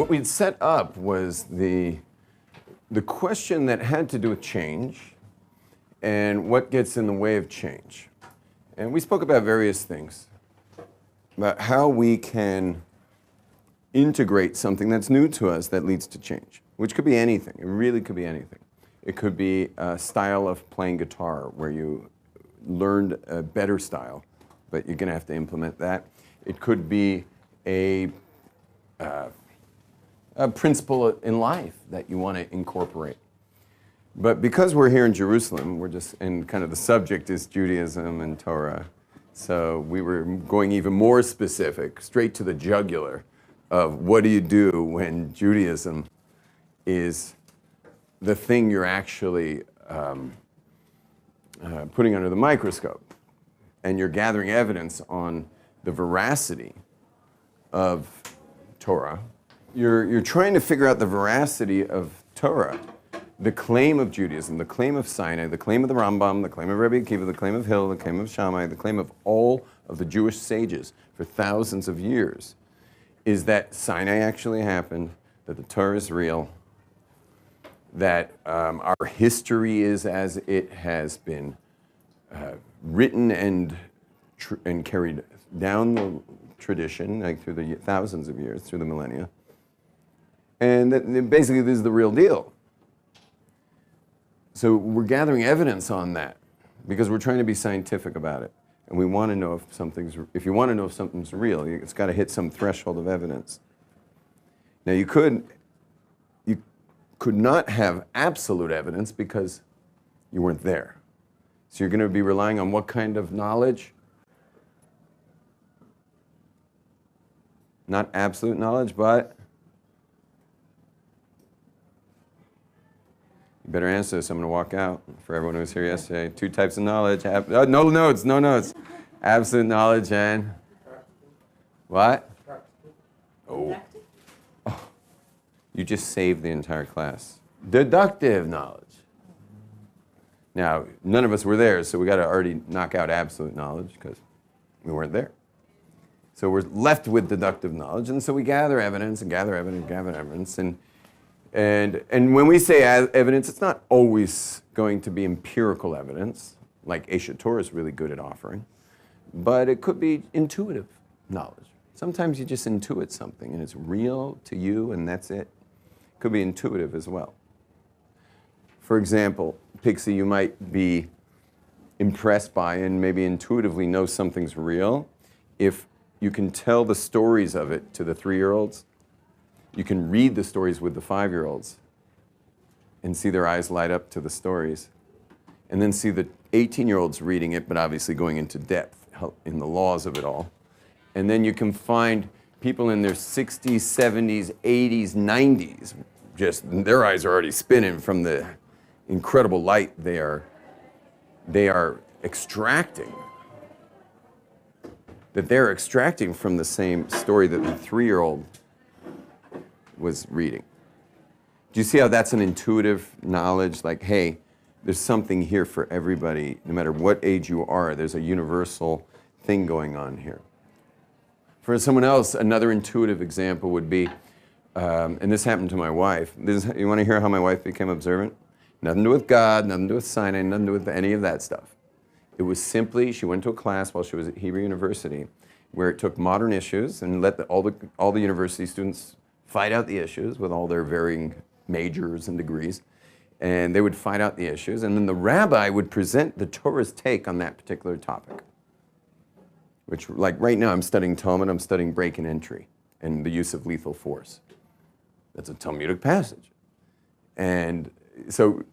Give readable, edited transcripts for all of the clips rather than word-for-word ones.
what we'd set up was the question that had to do with change and what gets in the way of change. And we spoke about various things, about how we can integrate something that's new to us that leads to change, which could be anything. It really could be anything. It could be a style of playing guitar where you learned a better style, but you're going to have to implement that. It could be a principle in life that you want to incorporate. But because we're here in Jerusalem, and kind of the subject is Judaism and Torah, so we were going even more specific, straight to the jugular of what do you do when Judaism is the thing you're actually putting under the microscope, and you're gathering evidence on the veracity of Torah. You're trying to figure out the veracity of Torah, the claim of Judaism, the claim of Sinai, the claim of the Rambam, the claim of Rabbi Akiva, the claim of Hillel, the claim of Shammai, the claim of all of the Jewish sages for thousands of years, is that Sinai actually happened, that the Torah is real, that our history is as it has been written and carried down the tradition, like through the thousands of years, through the millennia, and that basically this is the real deal. So we're gathering evidence on that because we're trying to be scientific about it, and we want to know if you want to know if something's real, it's got to hit some threshold of evidence. Now you could not have absolute evidence because you weren't there. So you're going to be relying on what kind of knowledge? Not absolute knowledge, but you better answer this. I'm going to walk out for everyone who was here yesterday. 2 types of knowledge. No notes. Absolute knowledge and what? Oh. You just saved the entire class. Deductive knowledge. Now, none of us were there, so we got to already knock out absolute knowledge because we weren't there. So we're left with deductive knowledge, and so we gather evidence and gather evidence. And when we say evidence, it's not always going to be empirical evidence, like Eshet Torah is really good at offering, but it could be intuitive knowledge. Sometimes you just intuit something, and it's real to you, and that's it. It could be intuitive as well. For example, Pixie, you might be impressed by and maybe intuitively know something's real if you can tell the stories of it to the 3-year-olds. You can read the stories with the 5-year-olds and see their eyes light up to the stories. And then see the 18-year-olds reading it, but obviously going into depth in the laws of it all. And then you can find people in their 60s, 70s, 80s, 90s, just their eyes are already spinning from the incredible light they are extracting. That they're extracting from the same story that the 3-year-old was reading. Do you see how that's an intuitive knowledge? Like, hey, there's something here for everybody, no matter what age you are, there's a universal thing going on here. For someone else, another intuitive example would be, and this happened to my wife. You want to hear how my wife became observant? Nothing to do with God, nothing to do with Sinai, nothing to do with any of that stuff. It was simply, she went to a class while she was at Hebrew University where it took modern issues and let all the university students fight out the issues with all their varying majors and degrees. And they would fight out the issues, and then the rabbi would present the Torah's take on that particular topic. Which, like right now, I'm studying Talmud, I'm studying break and entry and the use of lethal force. That's a Talmudic passage. And so,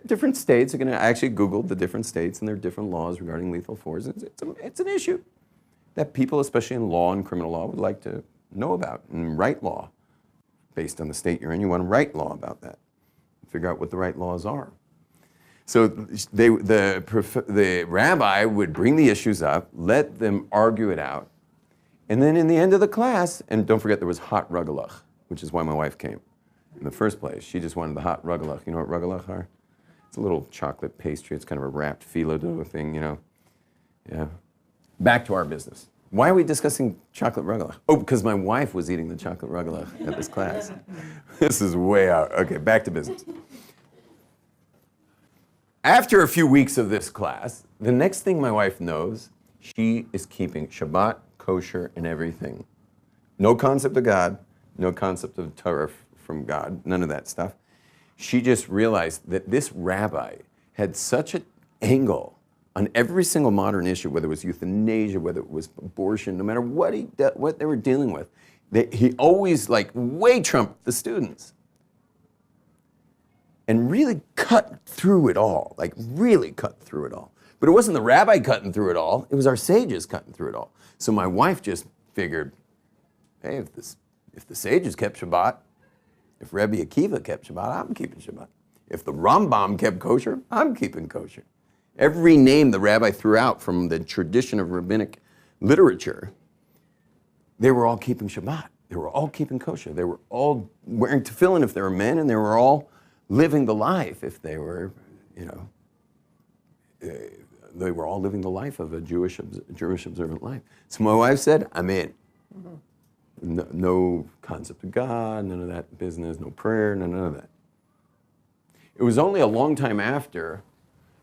different states are going to, I actually Googled the different states and their different laws regarding lethal force. It's an issue that people, especially in law and criminal law, would like to know about and write law. Based on the state you're in, you want to write law about that. Figure out what the right laws are. So the rabbi would bring the issues up, let them argue it out, and then in the end of the class, and don't forget there was hot rugelach, which is why my wife came in the first place. She just wanted the hot rugelach. You know what rugelach are? It's a little chocolate pastry. It's kind of a wrapped phyllo dough thing, Yeah. Back to our business. Why are we discussing chocolate rugelach? Oh, because my wife was eating the chocolate rugelach at this class. This is way out. Okay, back to business. After a few weeks of this class, the next thing my wife knows, she is keeping Shabbat, kosher, and everything. No concept of God, no concept of Torah from God, none of that stuff. She just realized that this rabbi had such an angle on every single modern issue, whether it was euthanasia, whether it was abortion, no matter what what they were dealing with, that he always way trumped the students. And really cut through it all, really cut through it all. But it wasn't the rabbi cutting through it all, it was our sages cutting through it all. So my wife just figured, hey, if the sages kept Shabbat, if Rabbi Akiva kept Shabbat, I'm keeping Shabbat. If the Rambam kept kosher, I'm keeping kosher. Every name the rabbi threw out from the tradition of rabbinic literature, they were all keeping Shabbat. They were all keeping kosher. They were all wearing tefillin if they were men, and they were all living the life if they were, they were all living the life of a Jewish observant life. So my wife said, I'm in. No concept of God, none of that business, no prayer, none of that. It was only a long time after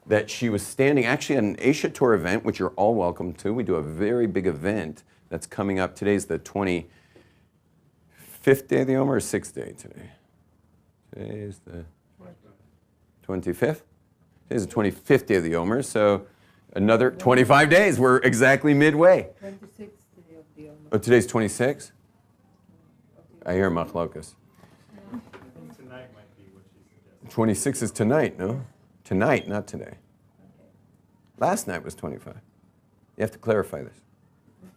that she was standing actually at an Aisha Tour event, which you're all welcome to. We do a very big event that's coming up. Today's the 25th day of the Omer, or 6th day today? Today's the 25th? Today's the 25th day of the Omer, so another 25 days. We're exactly midway. 26th day of the Omer. Oh, today's 26? I hear machlokas. Tonight might be what she suggested. 26 is tonight, no? Tonight, not today. Last night was 25. You have to clarify this.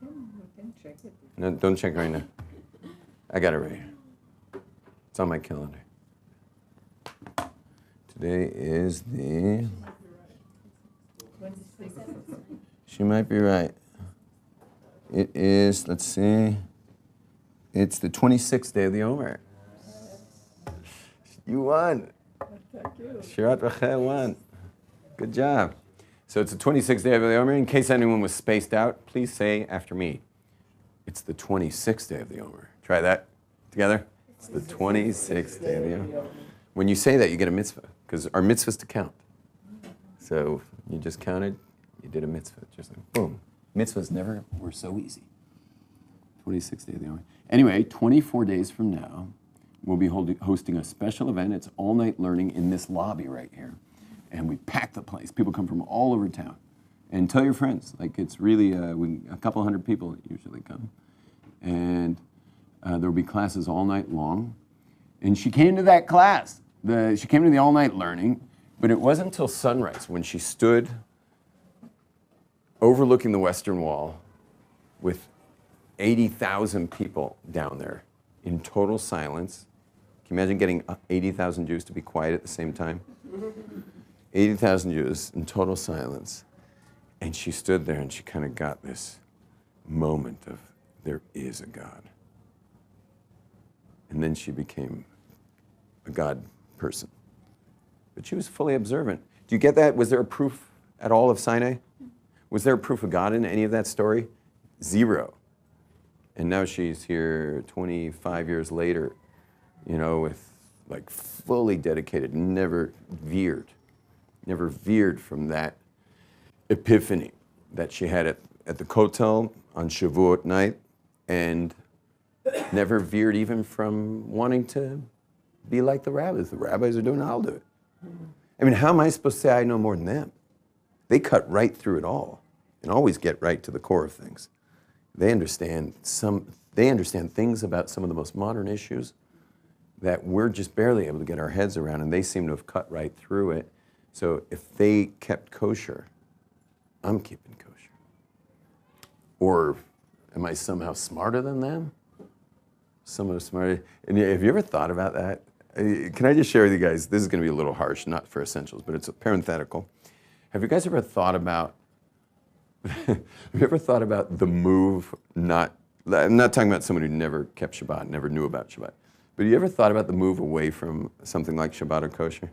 We can check it. No, don't check right now. I got it right here. It's on my calendar. Today is the... 26th. She might be right. It is, let's see, it's the 26th day of the Omer. You won. Thank you. Shirat Rachel won. Good job. So it's the 26th day of the Omer. In case anyone was spaced out, please say after me. It's the 26th day of the Omer. Try that together. It's the 26th day of the Omer. When you say that, you get a mitzvah, because our mitzvah is to count. So you just counted, you did a mitzvah, just like boom. Mitzvahs never were so easy. 26th day of the Omer. Anyway, 24 days from now, we'll be hosting a special event. It's all-night learning in this lobby right here. And we pack the place. People come from all over town. And tell your friends. It's really, a couple hundred people usually come. And there'll be classes all night long. And she came to that class. She came to the all-night learning, but it wasn't until sunrise when she stood overlooking the Western Wall with 80,000 people down there in total silence. Can you imagine getting 80,000 Jews to be quiet at the same time? 80,000 Jews in total silence. And she stood there and she kind of got this moment of, there is a God. And then she became a God person. But she was fully observant. Do you get that? Was there a proof at all of Sinai? Was there a proof of God in any of that story? Zero. And now she's here 25 years later, with fully dedicated, never veered from that epiphany that she had at the Kotel on Shavuot night, and never veered even from wanting to be like the rabbis. The rabbis are doing it, I'll do it. I mean, how am I supposed to say I know more than them? They cut right through it all and always get right to the core of things. They understand things about some of the most modern issues that we're just barely able to get our heads around, and they seem to have cut right through it. So if they kept kosher, I'm keeping kosher. Or am I somehow smarter than them? Somehow smarter. And have you ever thought about that? Can I just share with you guys, this is going to be a little harsh, not for essentials, but it's a parenthetical. Have you guys ever thought about, the move, I'm not talking about someone who never kept Shabbat, never knew about Shabbat, but have you ever thought about the move away from something like Shabbat or kosher?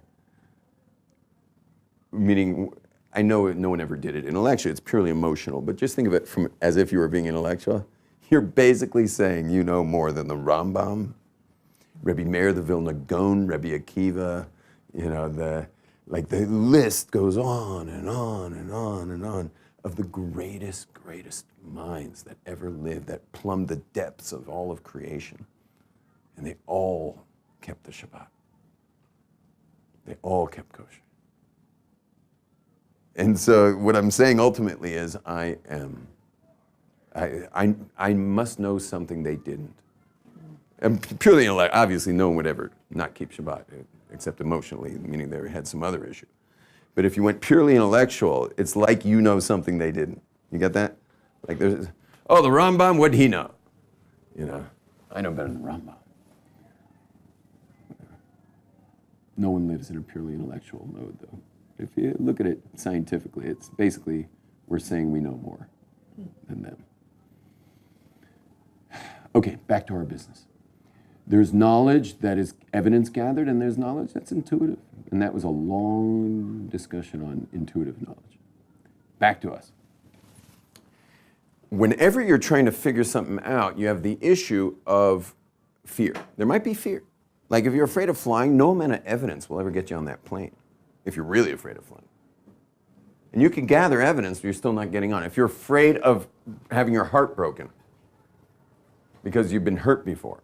Meaning, I know no one ever did it intellectually. It's purely emotional. But just think of it from as if you were being intellectual. You're basically saying you know more than the Rambam, Rabbi Meir the Vilna Gaon, Rabbi Akiva. You know, the list goes on and on and on and on of the greatest minds that ever lived, that plumbed the depths of all of creation. And they all kept the Shabbat. They all kept kosher. And so what I'm saying ultimately is I must know something they didn't. And purely intellect, obviously no one would ever not keep Shabbat, except emotionally, meaning they had some other issue. But if you went purely intellectual, it's like you know something they didn't. You get that? Like there's, oh, the Rambam, what'd he know? You know, I know better than Rambam. No one lives in a purely intellectual mode, though. If you look at it scientifically, it's basically we're saying we know more than them. Okay, back to our business. There's knowledge that is evidence gathered, and there's knowledge that's intuitive. And that was a long discussion on intuitive knowledge. Back to us. Whenever you're trying to figure something out, you have the issue of fear. There might be fear. Like if you're afraid of flying, no amount of evidence will ever get you on that plane, if you're really afraid of flying. And you can gather evidence, but you're still not getting on. If you're afraid of having your heart broken because you've been hurt before.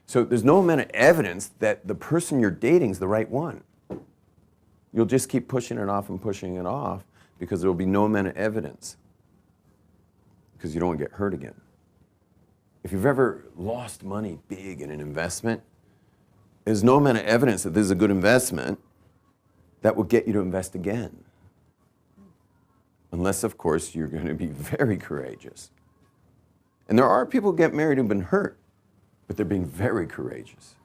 So there's no amount of evidence that the person you're dating is the right one. You'll just keep pushing it off and pushing it off because there will be no amount of evidence because you don't want to get hurt again. If you've ever lost money big in an investment, there's no amount of evidence that this is a good investment that will get you to invest again. Unless, of course, you're going to be very courageous. And there are people who get married who've been hurt, but they're being very courageous.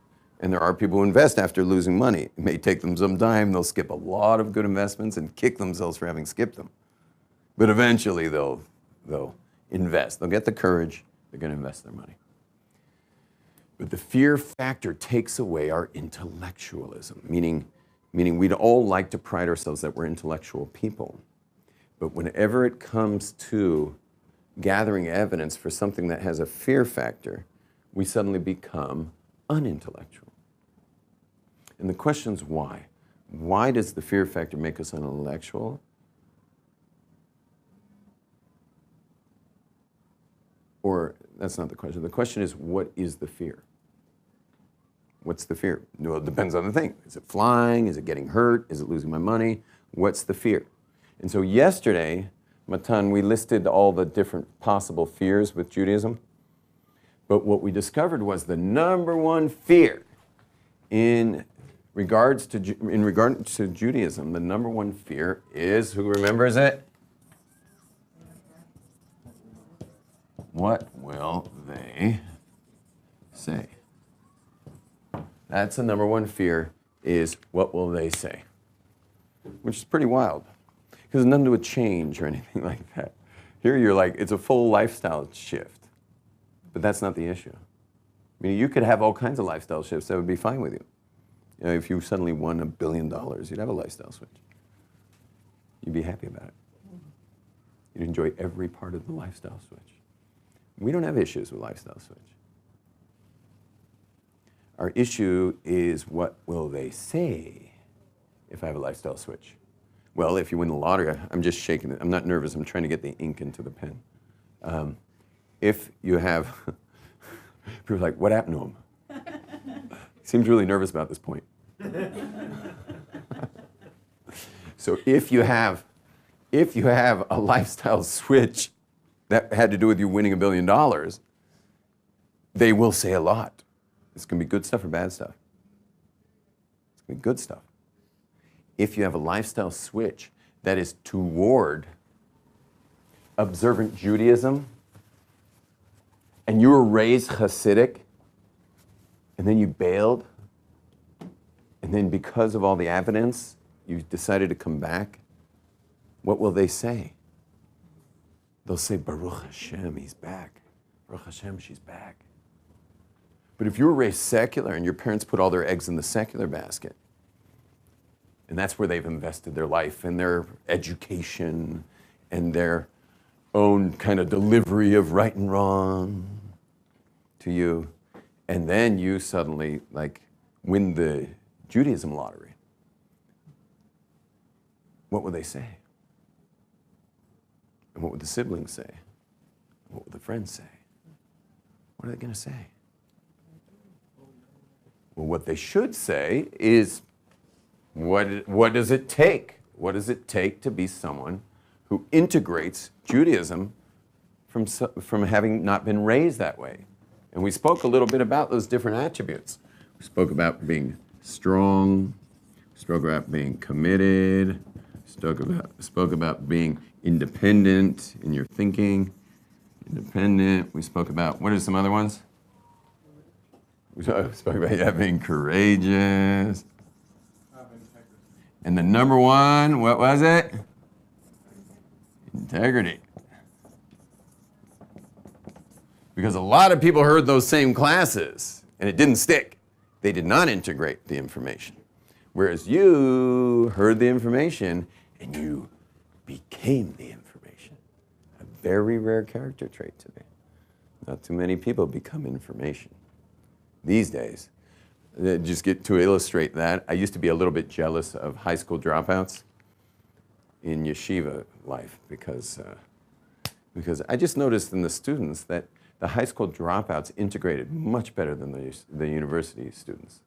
And there are people who invest after losing money. It may take them some time. They'll skip a lot of good investments and kick themselves for having skipped them. But eventually they'll invest. They'll get the courage. They're going to invest their money. But the fear factor takes away our intellectualism, meaning we'd all like to pride ourselves that we're intellectual people. But whenever it comes to gathering evidence for something that has a fear factor, we suddenly become unintellectual. And the question is why? Why does the fear factor make us unintellectual? Or that's not the question. The question is, what is the fear? What's the fear? Well, it depends on the thing. Is it flying? Is it getting hurt? Is it losing my money? What's the fear? And so yesterday, Matan, we listed all the different possible fears with Judaism. But what we discovered was the number one fear in regard to Judaism, the number one fear is, who remembers it? What will they say? That's the number one fear, is what will they say? Which is pretty wild, because it's nothing to do with change or anything like that. Here you're like, it's a full lifestyle shift, but that's not the issue. I mean, you could have all kinds of lifestyle shifts that would be fine with you. You know, if you suddenly won $1 billion, you'd have a lifestyle switch. You'd be happy about it. You'd enjoy every part of the lifestyle switch. We don't have issues with lifestyle switch. Our issue is, what will they say if I have a lifestyle switch? Well, if you win the lottery, I'm just shaking it. I'm not nervous. I'm trying to get the ink into the pen. If you have, people are like, what happened to him? He seems really nervous about this point. So if you have a lifestyle switch that had to do with you winning $1 billion, they will say a lot. It's going to be good stuff or bad stuff. It's going to be good stuff. If you have a lifestyle switch that is toward observant Judaism, and you were raised Hasidic, and then you bailed, and then because of all the evidence, you decided to come back, what will they say? They'll say, Baruch Hashem, he's back. Baruch Hashem, she's back. But if you were raised secular and your parents put all their eggs in the secular basket, And that's where they've invested their life and their education and their own kind of delivery of right and wrong to you. And then you suddenly like win the Judaism lottery. What would they say? And what would the siblings say? What would the friends say? What are they going to say? Well, what they should say is, what does it take? What does it take to be someone who integrates Judaism from having not been raised that way? And we spoke a little bit about those different attributes. We spoke about being strong, spoke about being committed, spoke about being independent in your thinking, independent. We spoke about, what are some other ones? We spoke about being courageous. And the number one, what was it? Integrity. Because a lot of people heard those same classes and it didn't stick. They did not integrate the information. Whereas you heard the information and you became the information. A very rare character trait today. Not too many people become information these days. Just to illustrate that, I used to be a little bit jealous of high school dropouts in yeshiva life because I just noticed in the students that the high school dropouts integrated much better than the university students.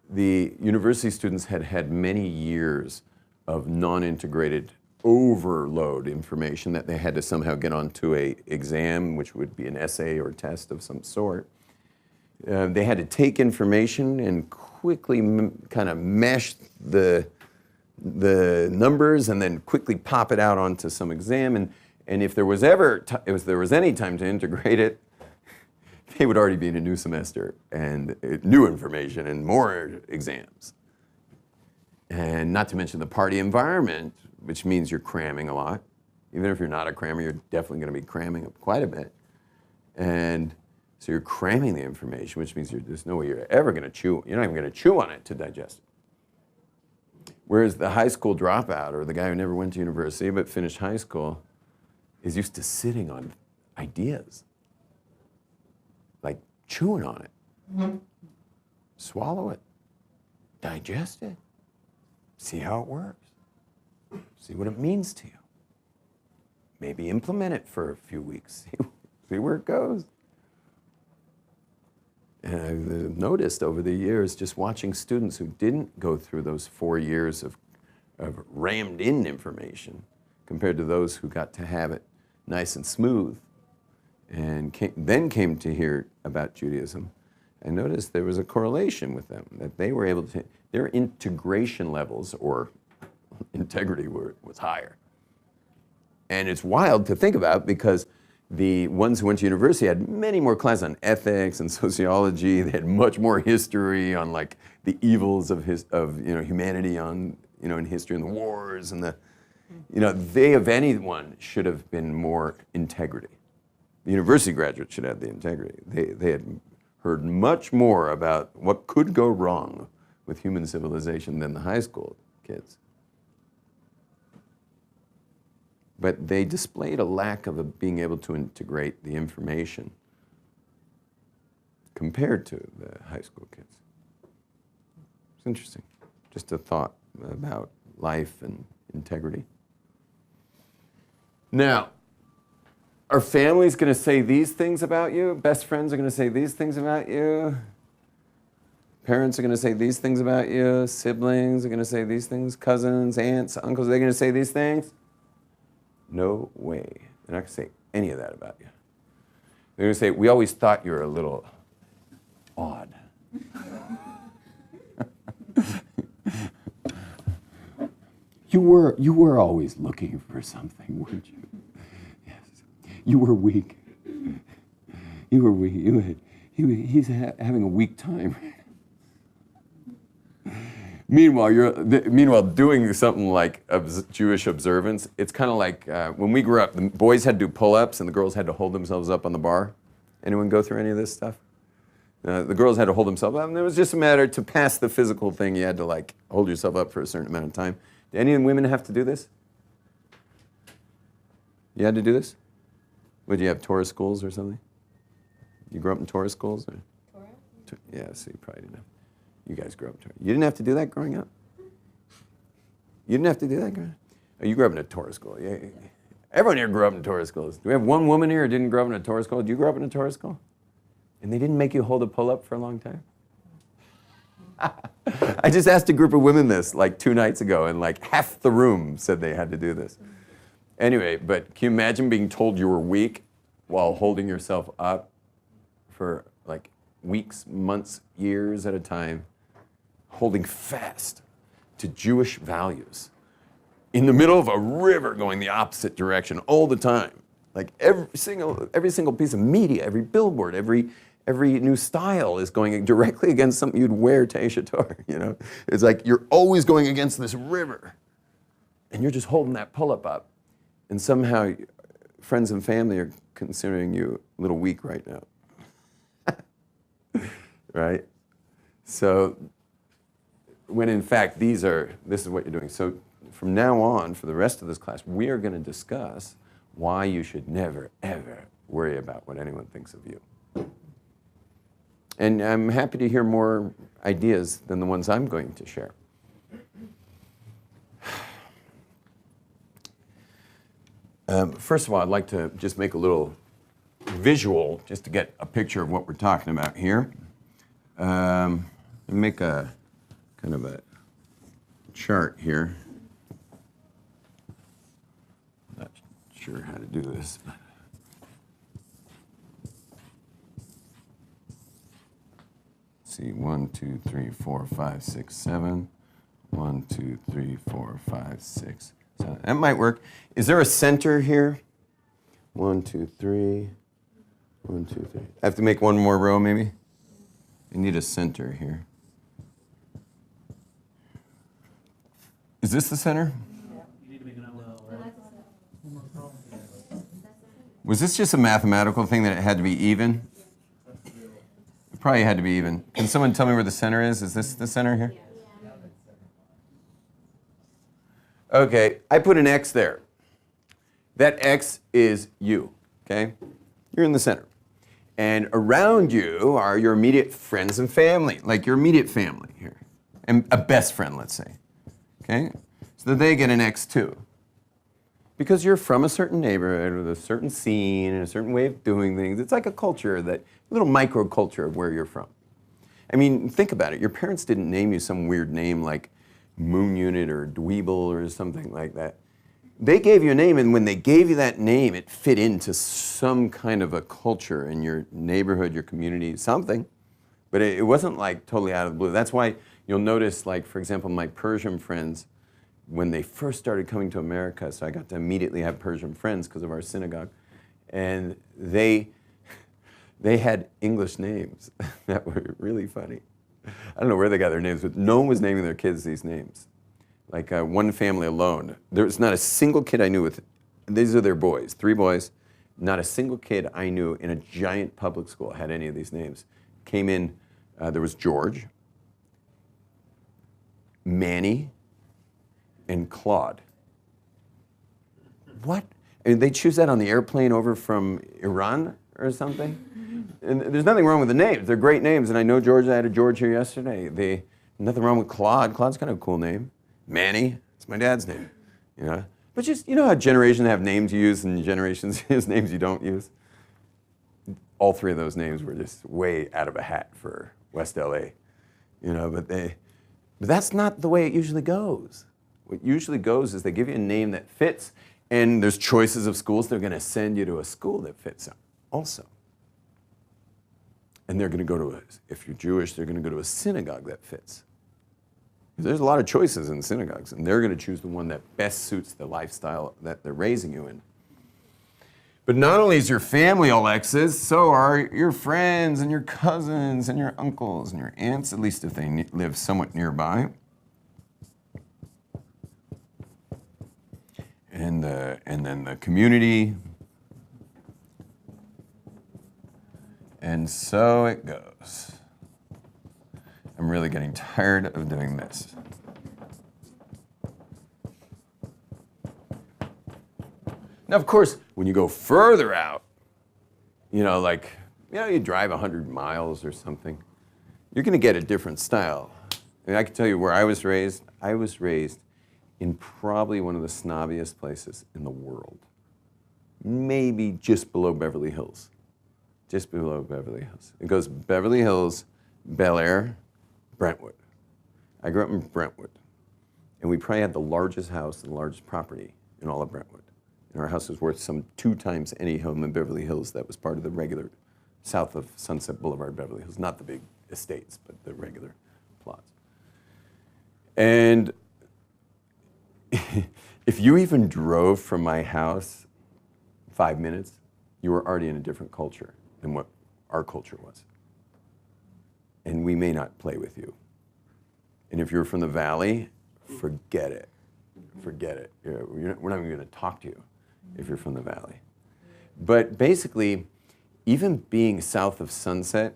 The university students had had many years of non-integrated overload information that they had to somehow get onto an exam, which would be an essay or test of some sort. They had to take information and quickly kind of mesh the numbers and then quickly pop it out onto some exam. And if there was any time to integrate it, they would already be in a new semester and new information and more exams. And not to mention the party environment, which means you're cramming a lot. Even if you're not a crammer, you're definitely going to be cramming quite a bit. And so you're cramming the information, which means there's no way you're ever going to chew. You're not even going to chew on it to digest it. Whereas the high school dropout, or the guy who never went to university but finished high school, is used to sitting on ideas, like chewing on it. Swallow it, digest it, see how it works, see what it means to you. Maybe implement it for a few weeks, see where it goes. And I've noticed over the years, just watching students who didn't go through those 4 years of rammed in information compared to those who got to have it nice and smooth and then came to hear about Judaism, I noticed there was a correlation with them, that they were able to, their integration levels or integrity was higher. And it's wild to think about because the ones who went to university had many more classes on ethics and sociology. They had much more history on like the evils of humanity on in history and the wars and they of anyone should have been more integrity. The university graduates should have the integrity. They had heard much more about what could go wrong with human civilization than the high school kids. But they displayed a lack of being able to integrate the information compared to the high school kids. It's interesting. Just a thought about life and integrity. Now, are families going to say these things about you? Best friends are going to say these things about you? Parents are going to say these things about you? Siblings are going to say these things? Cousins, aunts, uncles, are they going to say these things? No way. They're not going to say any of that about you. They're going to say, we always thought you were a little odd. You were always looking for something, weren't you? Yes. You were weak. You were weak. He's having a weak time. Meanwhile, doing something like Jewish observance, it's kind of like when we grew up, the boys had to do pull-ups and the girls had to hold themselves up on the bar. Anyone go through any of this stuff? The girls had to hold themselves up, and it was just a matter to pass the physical thing. You had to like hold yourself up for a certain amount of time. Did any of the women have to do this? You had to do this? Would you have Torah schools or something? You grew up in Torah schools? Or? Torah? Yeah, so you probably didn't have. You guys grew up in Torah. You didn't have to do that growing up? You didn't have to do that growing up? Oh, you grew up in a Torah school. Yeah. Everyone here grew up in Torah schools. Do we have one woman here who didn't grow up in a Torah school? Did you grow up in a Torah school? And they didn't make you hold a pull-up for a long time? I just asked a group of women this like 2 nights ago, and like half the room said they had to do this. Anyway, but can you imagine being told you were weak while holding yourself up for like weeks, months, years at a time, holding fast to Jewish values in the middle of a river going the opposite direction all the time? Like every single piece of media, every billboard, every new style is going directly against something you'd wear to Eish Torah, you know? It's like you're always going against this river, and you're just holding that pull-up up, and somehow friends and family are considering you a little weak right now. Right? So, when in fact this is what you're doing. So from now on, for the rest of this class, we are going to discuss why you should never, ever worry about what anyone thinks of you. And I'm happy to hear more ideas than the ones I'm going to share. First of all, I'd like to just make a little visual, just to get a picture of what we're talking about here. Make a kind of a chart here. Not sure how to do this. See, 1, 2, 3, 4, 5, 6, 7. 1, 2, 3, 4, 5, 6, 7. That might work. Is there a center here? 1, 2, 3. 1, 2, 3. I have to make one more row, maybe? I need a center here. Is this the center? Was this just a mathematical thing that it had to be even? It probably had to be even. Can someone tell me where the center is? Is this the center here? Okay, I put an X there. That X is you, okay? You're in the center. And around you are your immediate friends and family, like your immediate family here. And a best friend, let's say, okay? So that they get an X too. Because you're from a certain neighborhood with a certain scene and a certain way of doing things. It's like a culture, a little microculture of where you're from. I mean, think about it. Your parents didn't name you some weird name like Moon Unit or Dweeble or something like that. They gave you a name, and when they gave you that name, it fit into some kind of a culture in your neighborhood, your community, something. But it wasn't like totally out of the blue. That's why you'll notice, like, for example, my Persian friends, when they first started coming to America, so I got to immediately have Persian friends because of our synagogue, and they had English names that were really funny. I don't know where they got their names, but no one was naming their kids these names. Like one family alone, there was not a single kid I knew with, these are their boys, 3 boys, not a single kid I knew in a giant public school had any of these names. Came in, there was George, Manny, and Claude. What? And they choose that on the airplane over from Iran or something? And there's nothing wrong with the names. They're great names, and I know George, I had a George here yesterday. Nothing wrong with Claude. Claude's kind of a cool name. Manny, it's my dad's name, you know. But just, you know how generations have names you use and generations use names you don't use? All 3 of those names were just way out of a hat for West LA, you know, but that's not the way it usually goes. What usually goes is they give you a name that fits, and there's choices of schools. They're going to send you to a school that fits also. And they're going to go to if you're Jewish, they're going to go to a synagogue that fits. There's a lot of choices in synagogues, and they're going to choose the one that best suits the lifestyle that they're raising you in. But not only is your family all X's, so are your friends and your cousins and your uncles and your aunts, at least if they live somewhat nearby. And then the community. And so it goes. I'm really getting tired of doing this. Now, of course, when you go further out, you drive 100 miles or something, you're going to get a different style. I mean, I can tell you where I was raised. I was raised in probably one of the snobbiest places in the world. Maybe just below Beverly Hills. Just below Beverly Hills. It goes Beverly Hills, Bel Air, Brentwood. I grew up in Brentwood. And we probably had the largest house and the largest property in all of Brentwood. And our house was worth some 2 times any home in Beverly Hills that was part of the regular south of Sunset Boulevard, Beverly Hills. Not the big estates, but the regular plots. And if you even drove from my house 5 minutes, you were already in a different culture than what our culture was. And we may not play with you. And if you're from the valley, forget it. Forget it. We're not even going to talk to you if you're from the valley. But basically, even being south of Sunset,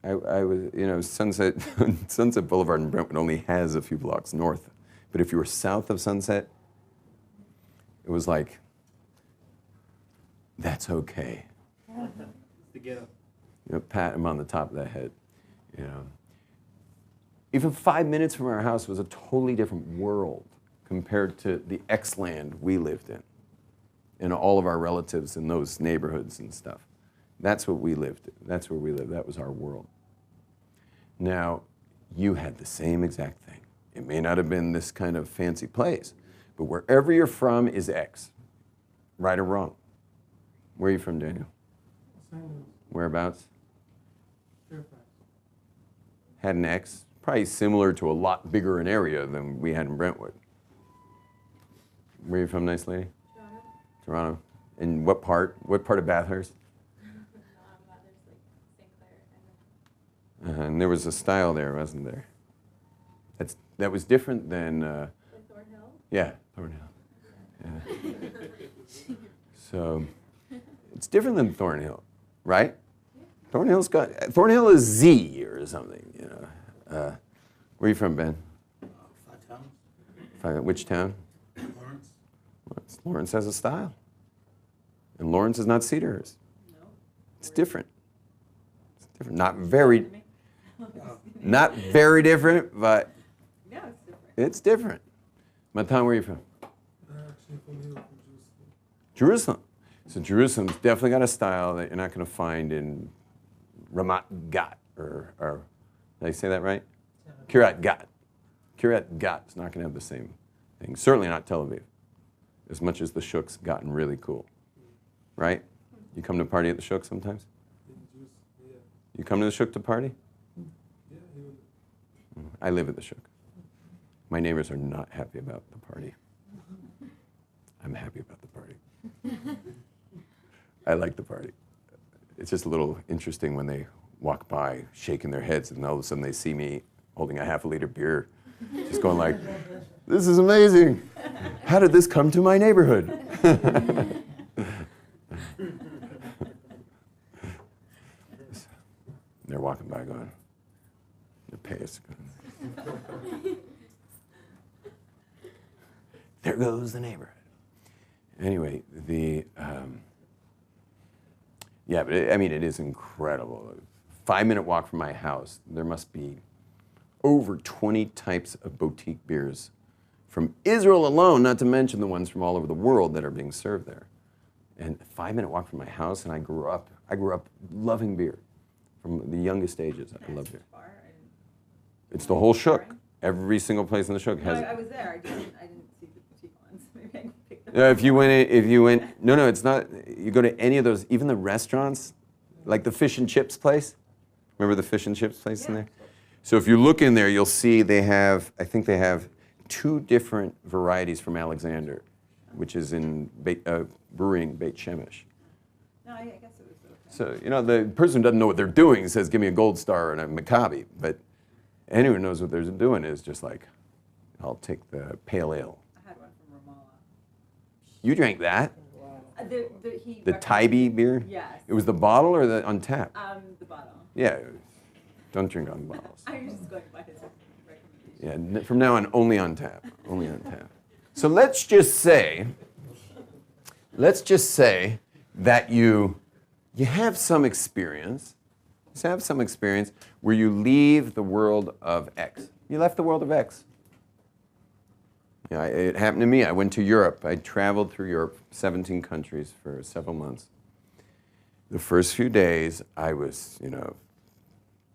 I was, Sunset Boulevard in Brentwood only has a few blocks north. But if you were south of Sunset, it was like, that's okay. The ghetto. Pat him on the top of the head. Even 5 minutes from our house was a totally different world compared to the X-land we lived in, and all of our relatives in those neighborhoods and stuff. That's what we lived in. That's where we lived. That was our world. Now, you had the same exact thing. It may not have been this kind of fancy place, but wherever you're from is X, right or wrong. Where are you from, Daniel? Whereabouts? Fairfax. Had an X, probably similar to a lot bigger an area than we had in Brentwood. Where are you from, nice lady? Toronto. Toronto. And what part? What part of Bathurst? There's like St. Clair. And there was a style there, wasn't there? That was different than. Like Thornhill? Yeah, Thornhill. Yeah. So it's different than Thornhill, right? Thornhill is Z or something, Where are you from, Ben? 5 towns. Which town? Lawrence. Lawrence has a style. And Lawrence is not Cedarhurst. No. It's different. It's different. Not very different, but Yeah, it's different. it's different. Matan, where are you from? Actually from here, from Jerusalem. Jerusalem. So Jerusalem's definitely got a style that you're not going to find in Ramat Gat, or did I say that right? Kiryat Gat. Kiryat Gat is not going to have the same thing. Certainly not Tel Aviv. As much as the Shuk's gotten really cool, right? You come to party at the Shuk sometimes? Yeah. You come to the Shuk to party? Yeah, he would. I live at the Shuk. My neighbors are not happy about the party. I'm happy about the party. I like the party. It's just a little interesting when they walk by shaking their heads and all of a sudden they see me holding a half a liter beer, just going like, this is amazing. How did this come to my neighborhood? They're walking by going, the pay is good. There goes the neighborhood. Anyway, but it is incredible. 5-minute walk from my house, there must be over 20 types of boutique beers from Israel alone, not to mention the ones from all over the world that are being served there. And a 5-minute walk from my house, and I grew up loving beer from the youngest ages. I love beer. It's the whole Shuk. Every single place in the Shuk has. I was there. I didn't see the boutique ones. Maybe I can pick them up. If you went, no, it's not. You go to any of those, even the restaurants, like the fish and chips place. Remember the fish and chips place in there? So if you look in there, you'll see I think they have 2 different varieties from Alexander, which is in brewing Beit Shemesh. No, I guess it was okay. So, the person who doesn't know what they're doing says, give me a Gold Star and a Maccabi. But anyone who knows what they're doing is just like, I'll take the pale ale. I had one from Ramallah. You drank that? Wow. He The Tybee beer? Yes. It was the bottle or the on tap? The bottle. Yeah. Don't drink on bottles. I was just going by his recommendation. Yeah, from now on, only on tap. Only on tap. So let's just say that you have some experience. You have some experience where you leave the world of X. You left the world of X. Yeah, it happened to me. I went to Europe. I traveled through Europe, 17 countries for several months. The first few days, I was,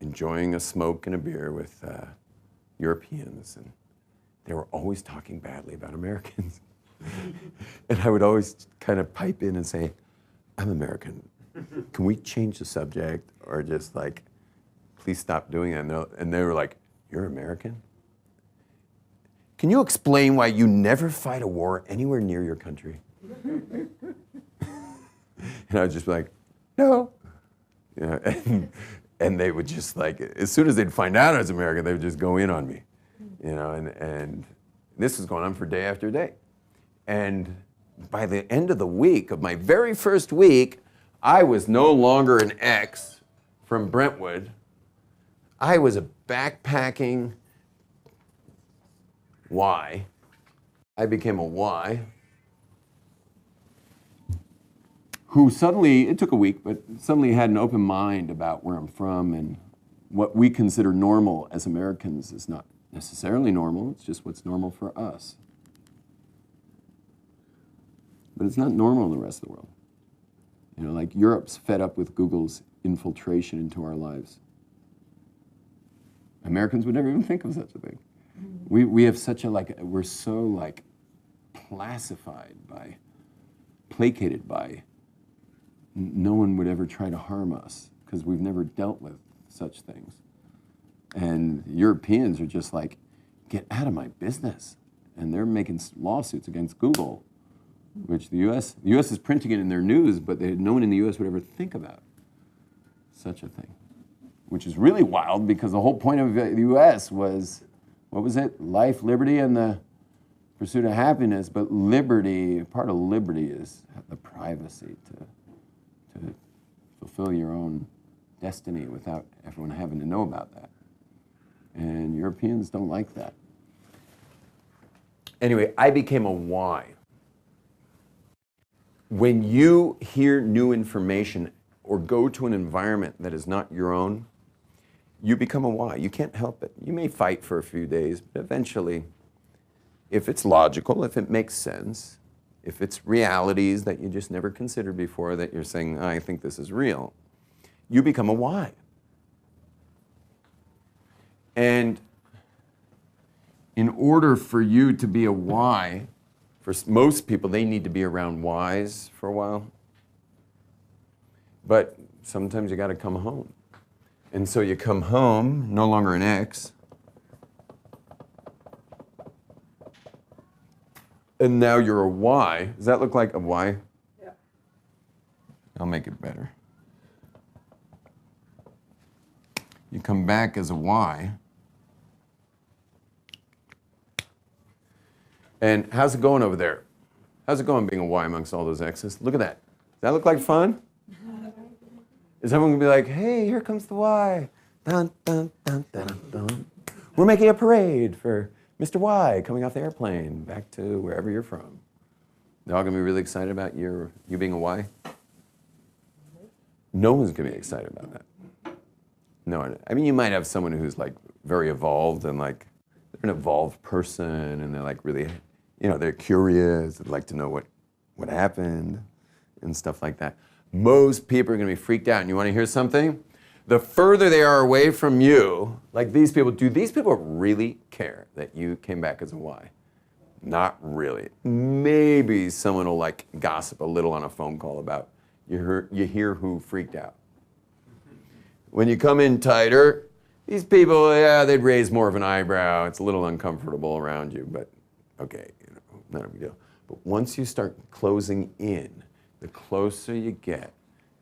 enjoying a smoke and a beer with Europeans, and they were always talking badly about Americans. And I would always kind of pipe in and say, I'm American. Can we change the subject, or just please stop doing it? And they were like, you're American? Can you explain why you never fight a war anywhere near your country? And I would just be like, no. And they would just as soon as they'd find out I was American, they would just go in on me. And this was going on for day after day. And by the end of the week, of my very first week, I was no longer an X from Brentwood. I was a backpacking Y. I became a Y who suddenly, it took a week, but suddenly had an open mind about where I'm from, and what we consider normal as Americans is not necessarily normal. It's just what's normal for us. But it's not normal in the rest of the world. Europe's fed up with Google's infiltration into our lives. Americans would never even think of such a thing. We have such we're so placated by, no one would ever try to harm us because we've never dealt with such things. And Europeans are just get out of my business. And they're making lawsuits against Google, which the U.S. is printing it in their news, but no one in the U.S. would ever think about such a thing, which is really wild because the whole point of the U.S. was, what was it? Life, liberty, and the pursuit of happiness. But liberty, part of liberty is the privacy to fulfill your own destiny without everyone having to know about that. And Europeans don't like that. Anyway, I became a Y. When you hear new information or go to an environment that is not your own, you become a Y. You can't help it. You may fight for a few days, but eventually, if it's logical, if it makes sense, if it's realities that you just never considered before that you're saying, I think this is real, you become a Y. And in order for you to be a Y, for most people, they need to be around Ys for a while. But sometimes you got to come home. And so you come home, no longer an X. And now you're a Y. Does that look like a Y? Yeah. I'll make it better. You come back as a Y. And how's it going over there? How's it going being a Y amongst all those X's? Look at that. Does that look like fun? Is everyone going to be like, hey, here comes the Y. Dun, dun, dun, dun, dun. We're making a parade for Mr. Y coming off the airplane back to wherever you're from. They're all going to be really excited about you being a Y? No one's going to be excited about that. No, I mean, you might have someone who's very evolved and they're an evolved person and they're really, they're curious, they'd like to know what happened and stuff like that. Most people are going to be freaked out. And you want to hear something? The further they are away from you, like these people, do these people really care that you came back as a Y? Not really. Maybe someone will gossip a little on a phone call about you hear who freaked out. When you come in tighter, these people, yeah, they'd raise more of an eyebrow. It's a little uncomfortable around you, but okay, not a big deal. But once you start closing in, the closer you get,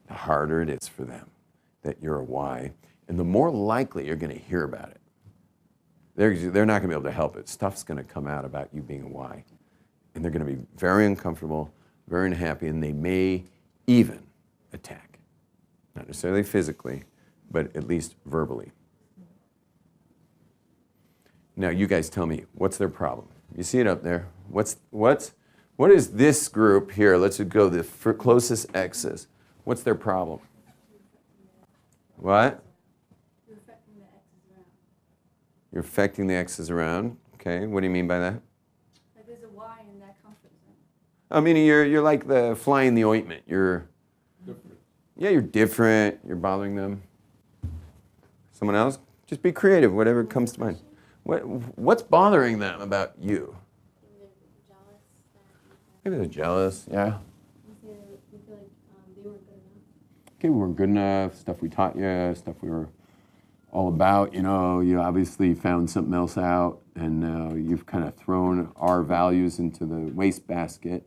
the harder it is for them that you're a Y, and the more likely you're going to hear about it. They're not going to be able to help it. Stuff's going to come out about you being a Y, and they're going to be very uncomfortable. very unhappy, and they may even attack. Not necessarily physically, but at least verbally. Now, you guys tell me, what's their problem? You see it up there. What is this group here? Let's just go the closest X's. What's their problem? What? You're affecting the X's around. You're affecting the X's around. Okay, what do you mean by that? Like there's a Y in that comfort zone. I mean, you're like the fly in the ointment. You're different. You're bothering them. Someone else? Just be creative, whatever comes to mind. What's bothering them about you? They're jealous. Maybe they're jealous, yeah. They feel like they weren't good enough. Okay, we weren't good enough, stuff we taught you, stuff we were all about. You know, you obviously found something else out, and you've kind of thrown our values into the wastebasket.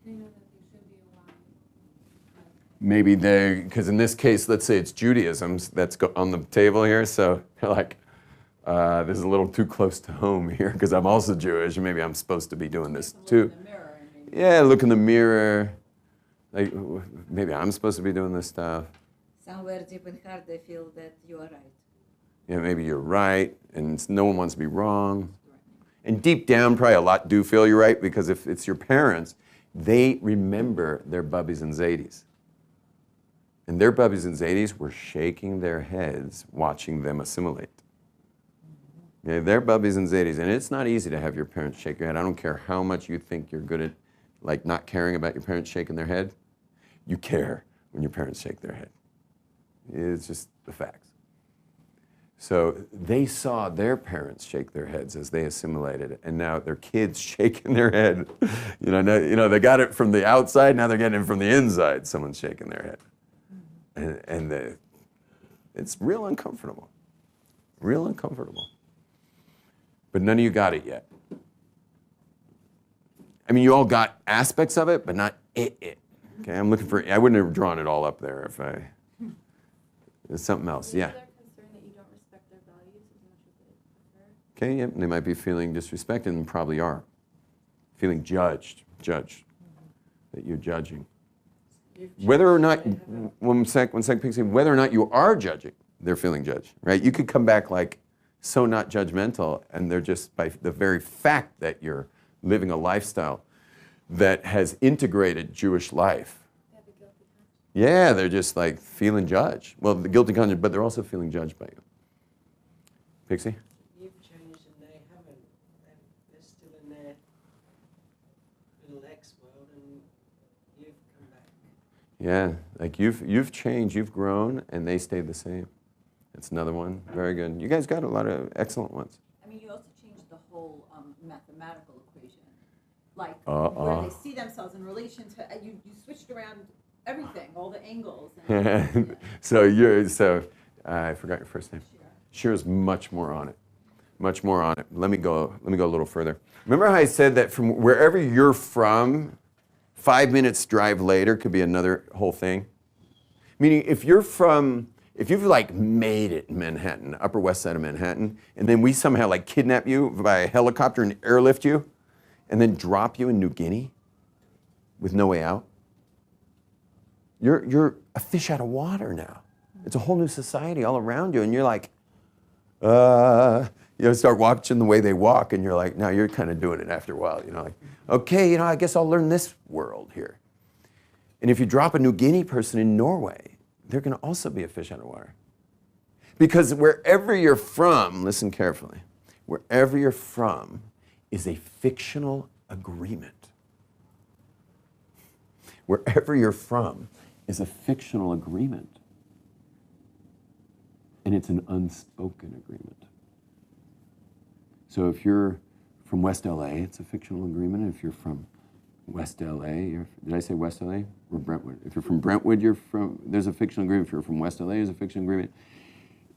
They know that there should be a Y. Maybe because in this case, let's say it's Judaism that's on the table here, so you're like, this is a little too close to home here because I'm also Jewish, and maybe I'm supposed to be doing this too. Look in the mirror and maybe Yeah, look in the mirror. Like, maybe I'm supposed to be doing this stuff. somewhere deep in heart they feel that you are right. Yeah, maybe you're right, and no one wants to be wrong. And deep down, probably a lot do feel you're right, because if it's your parents, they remember their bubbies and zadies. And their bubbies and zadies were shaking their heads watching them assimilate. Yeah, they're bubbies and zadies, and it's not easy to have your parents shake your head. I don't care how much you think you're good at, like, not caring about your parents shaking their head. You care when your parents shake their head. It's just the facts. So they saw their parents shake their heads as they assimilated, and now their kids shaking their head. They got it from the outside, now they're getting it from the inside. Someone's shaking their head. And it's real uncomfortable. Real uncomfortable. But none of you got it yet. I mean, you all got aspects of it, but not it. Okay, I wouldn't have drawn it all up there if there's something else. Yeah. They're concerned that you don't respect their values as much as they prefer. Okay, yep. They might be feeling disrespected, and probably are. Feeling judged, that you're judging. Whether or not, one sec, Pixie, whether or not you are judging, they're feeling judged, right? You could come back like so not judgmental, and they're just, by the very fact that you're living a lifestyle that has integrated Jewish life. They have a guilty conscience. Yeah, they're just like feeling judged. Well, the guilty conscience, but they're also feeling judged by you. Pixie? You've changed and they haven't. They're still in their little X world, and you've come back. Yeah, like you've changed, you've grown, and they stayed the same. That's another one. Very good. You guys got a lot of excellent ones. I mean, you also changed the whole mathematical equation. Like, where they see themselves in relation to, you switched around everything, all the angles. And, So I forgot your first name. Shira's much more on it. Much more on it. Let me go a little further. Remember how I said that from wherever you're from, 5 minutes drive later could be another whole thing? Meaning if you've like made it in Manhattan, Upper West Side of Manhattan, and then we somehow like kidnap you by a helicopter and airlift you, and then drop you in New Guinea with no way out, you're a fish out of water now. It's a whole new society all around you, and you're like, start watching the way they walk, and you're like, now you're kind of doing it after a while, like, okay, I guess I'll learn this world here. And if you drop a New Guinea person in Norway, they're going to also be a fish out of water. Because wherever you're from, listen carefully, wherever you're from is a fictional agreement. Wherever you're from is a fictional agreement. And it's an unspoken agreement. So if you're from West LA, it's a fictional agreement. If you're from West LA, did I say West LA or Brentwood? If you're from Brentwood, there's a fictional agreement. If you're from West LA, there's a fictional agreement.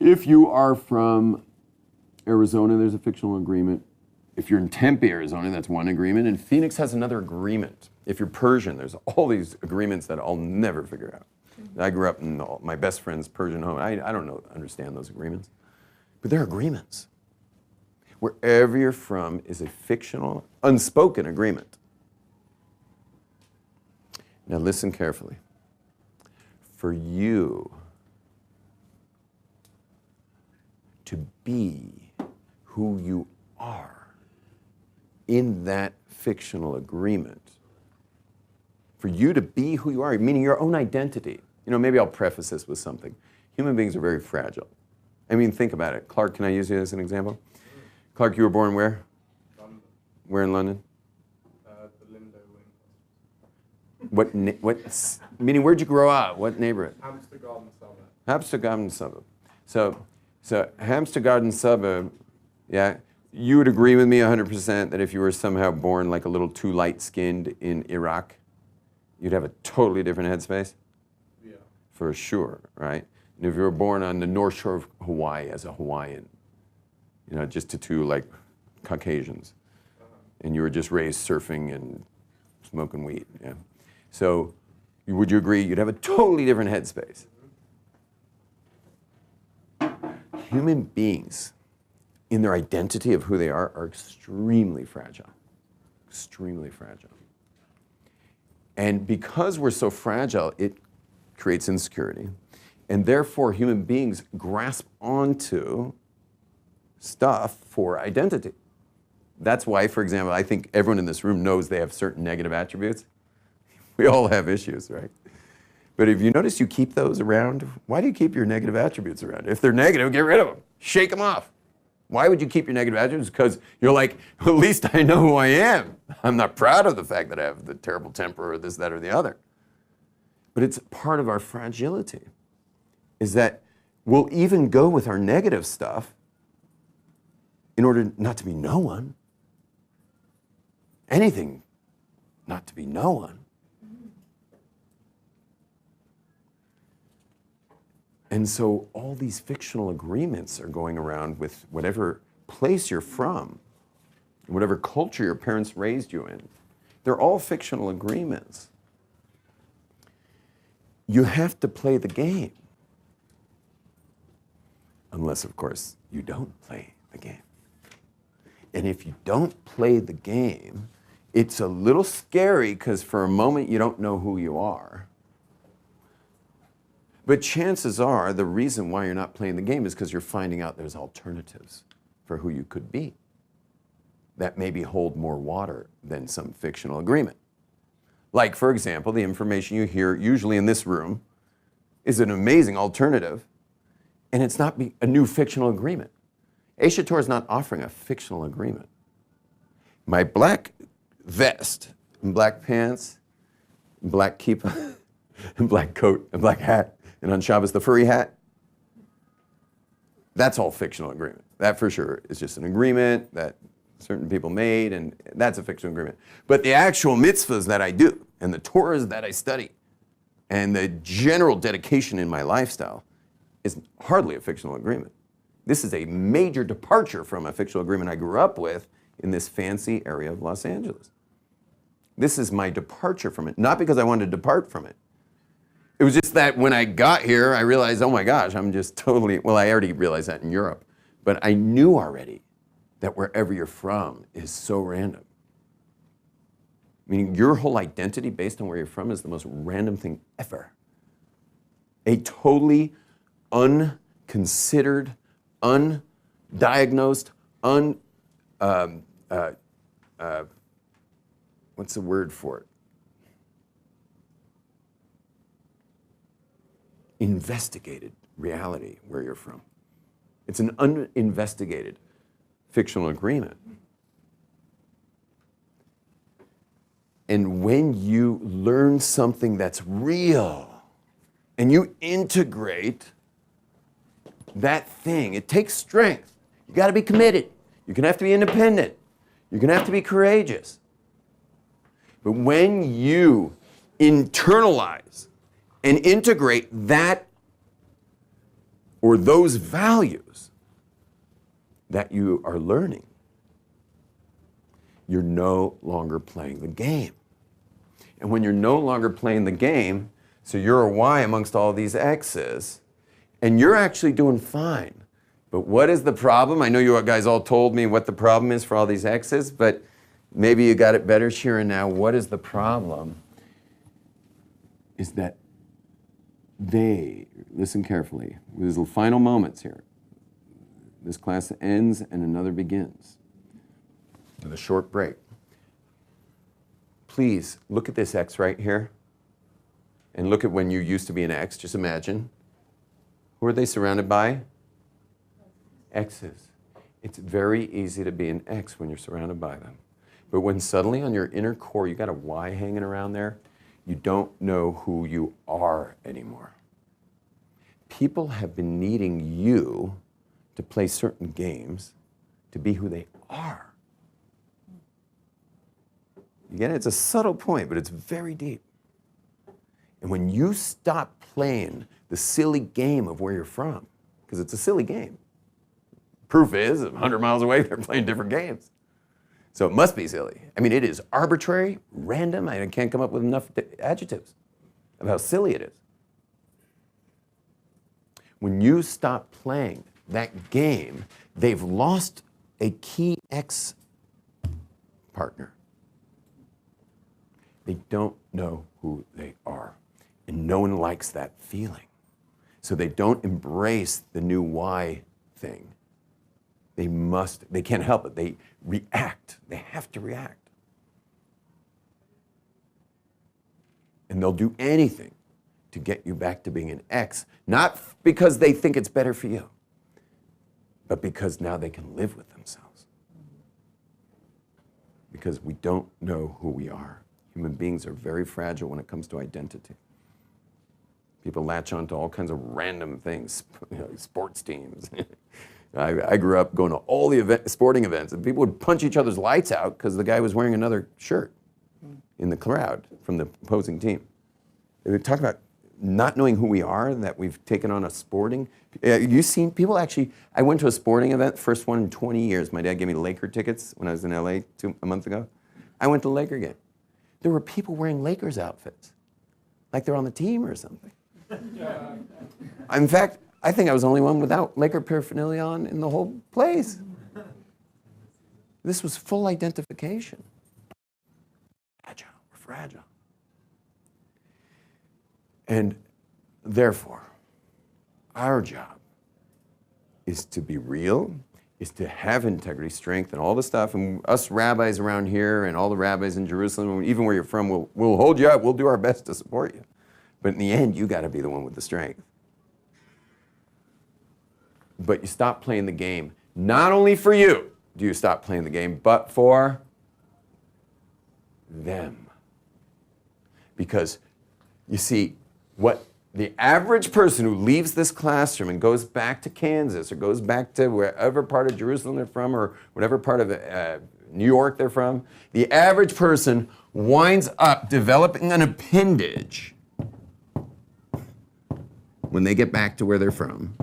If you are from Arizona, there's a fictional agreement. If you're in Tempe, Arizona, that's one agreement. And Phoenix has another agreement. If you're Persian, there's all these agreements that I'll never figure out. I grew up in my best friend's Persian home. I don't understand those agreements. But they're agreements. Wherever you're from is a fictional, unspoken agreement. Now listen carefully. For you to be who you are in that fictional agreement, for you to be who you are, meaning your own identity. You know, maybe I'll preface this with something. Human beings are very fragile. I mean, think about it. Clark, can I use you as an example? Clark, you were born where? London. Where in London? The Lindo wing. Meaning, where'd you grow up? What neighborhood? Hampstead Garden suburb. Hampstead Garden suburb. So Hampstead Garden suburb, yeah, you would agree with me 100% that if you were somehow born like a little too light-skinned in Iraq, you'd have a totally different headspace? Yeah. For sure, right? And if you were born on the North Shore of Hawaii as a Hawaiian, you know, just to two like Caucasians, and you were just raised surfing and smoking weed, yeah. So would you agree you'd have a totally different headspace? Human beings, in their identity of who they are extremely fragile. Extremely fragile. And because we're so fragile, it creates insecurity. And therefore, human beings grasp onto stuff for identity. That's why, for example, I think everyone in this room knows they have certain negative attributes. We all have issues, right? But if you notice you keep those around, why do you keep your negative attributes around? If they're negative, get rid of them. Shake them off. Why would you keep your negative attributes? Because you're like, well, at least I know who I am. I'm not proud of the fact that I have the terrible temper or this, that, or the other. But it's part of our fragility, is that we'll even go with our negative stuff in order not to be no one. Anything not to be no one. And so all these fictional agreements are going around with whatever place you're from, whatever culture your parents raised you in. They're all fictional agreements. You have to play the game. Unless, of course, you don't play the game. And if you don't play the game, it's a little scary because for a moment you don't know who you are. But chances are the reason why you're not playing the game is because you're finding out there's alternatives for who you could be that maybe hold more water than some fictional agreement. Like, for example, the information you hear usually in this room is an amazing alternative, and it's not a new fictional agreement. Aisha Torah is not offering a fictional agreement. My black vest and black pants, and black kippah, and black coat and black hat, and on Shabbos the furry hat, that's all fictional agreement. That for sure is just an agreement that certain people made, and that's a fictional agreement. But the actual mitzvahs that I do, and the Torahs that I study, and the general dedication in my lifestyle is hardly a fictional agreement. This is a major departure from a fictional agreement I grew up with in this fancy area of Los Angeles. This is my departure from it, not because I wanted to depart from it. It was just that when I got here, I realized, oh my gosh, I'm just totally, well, I already realized that in Europe, but I knew already that wherever you're from is so random. Meaning your whole identity based on where you're from is the most random thing ever. A totally unconsidered, undiagnosed, what's the word for it? Investigated reality where you're from. It's an uninvestigated fictional agreement. And when you learn something that's real and you integrate that thing, it takes strength. You got to be committed. You're going to have to be independent. You're going to have to be courageous. But when you internalize and integrate that or those values that you are learning, you're no longer playing the game. And when you're no longer playing the game, so you're a Y amongst all these X's, and you're actually doing fine. But what is the problem? I know you guys all told me what the problem is for all these X's, but maybe you got it better, Sharon, now. What is the problem? is that they, listen carefully, there's the final moments here. This class ends and another begins with a short break. Please look at this X right here and look at when you used to be an X. Just imagine. Who are they surrounded by? X's. It's very easy to be an X when you're surrounded by them. But when suddenly on your inner core you got a Y hanging around there, you don't know who you are anymore. People have been needing you to play certain games to be who they are. Again, it's a subtle point, but it's very deep. And when you stop playing the silly game of where you're from, because it's a silly game. Proof is, 100 miles away, they're playing different games. So it must be silly. I mean, it is arbitrary, random. I can't come up with enough adjectives of how silly it is. When you stop playing that game, they've lost a key X partner. They don't know who they are. And no one likes that feeling. So they don't embrace the new Y thing. They can't help it. They react. They have to react. And they'll do anything to get you back to being an X, not because they think it's better for you, but because now they can live with themselves. Because we don't know who we are. Human beings are very fragile when it comes to identity. People latch on to all kinds of random things, sports teams. I grew up going to all the sporting events, and people would punch each other's lights out because the guy was wearing another shirt in the crowd from the opposing team. They would talk about not knowing who we are, that we've taken on a sporting. You've seen people actually, I went to a sporting event, first one in 20 years. My dad gave me Laker tickets when I was in LA a month ago. I went to the Laker game. There were people wearing Lakers outfits, like they're on the team or something. In fact, I think I was the only one without Laker paraphernalia on in the whole place. This was full identification. Fragile, we're fragile. And therefore, our job is to be real, is to have integrity, strength, and all the stuff. And us rabbis around here and all the rabbis in Jerusalem, even where you're from, we'll hold you up. We'll do our best to support you. But in the end, you got to be the one with the strength. But you stop playing the game. Not only for you do you stop playing the game, but for them. Because, you see, what the average person who leaves this classroom and goes back to Kansas or goes back to wherever part of Jerusalem they're from or whatever part of New York they're from, the average person winds up developing an appendage when they get back to where they're from.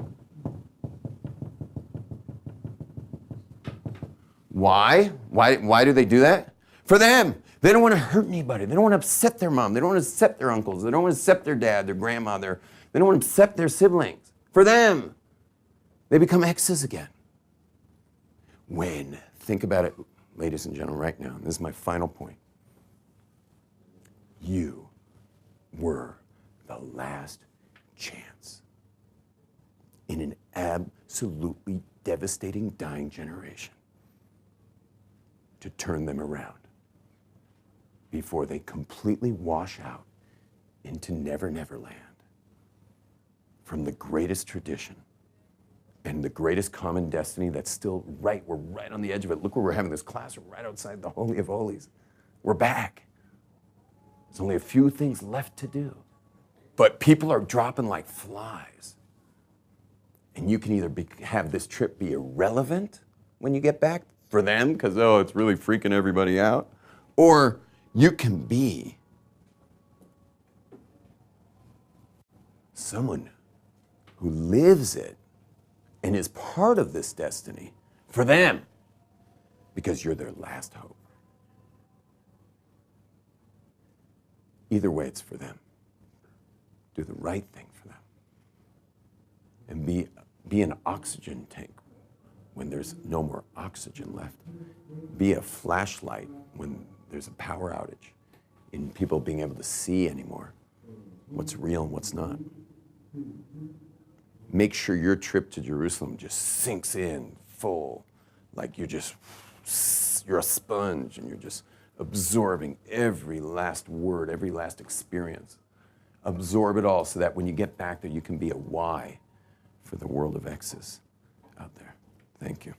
Why? Why do they do that? For them. They don't want to hurt anybody. They don't want to upset their mom. They don't want to upset their uncles. They don't want to upset their dad, their grandma. They don't want to upset their siblings. For them. They become X's again. When, think about it, ladies and gentlemen, right now, and this is my final point. You were the last chance in an absolutely devastating dying generation to turn them around before they completely wash out into Never Never Land from the greatest tradition and the greatest common destiny that's still right. We're right on the edge of it. Look where we're having this class. We're right outside the Holy of Holies. We're back. There's only a few things left to do. But people are dropping like flies. And you can either have this trip be irrelevant when you get back for them, because, oh, it's really freaking everybody out, or you can be someone who lives it and is part of this destiny for them, because you're their last hope. Either way, it's for them. Do the right thing for them. And be an oxygen tank when there's no more oxygen left. Be a flashlight when there's a power outage, in people being able to see anymore. what's real and what's not. Make sure your trip to Jerusalem just sinks in full, like you're a sponge and you're just absorbing every last word, every last experience. Absorb it all so that when you get back there, you can be a why for the world of X's out there. Thank you.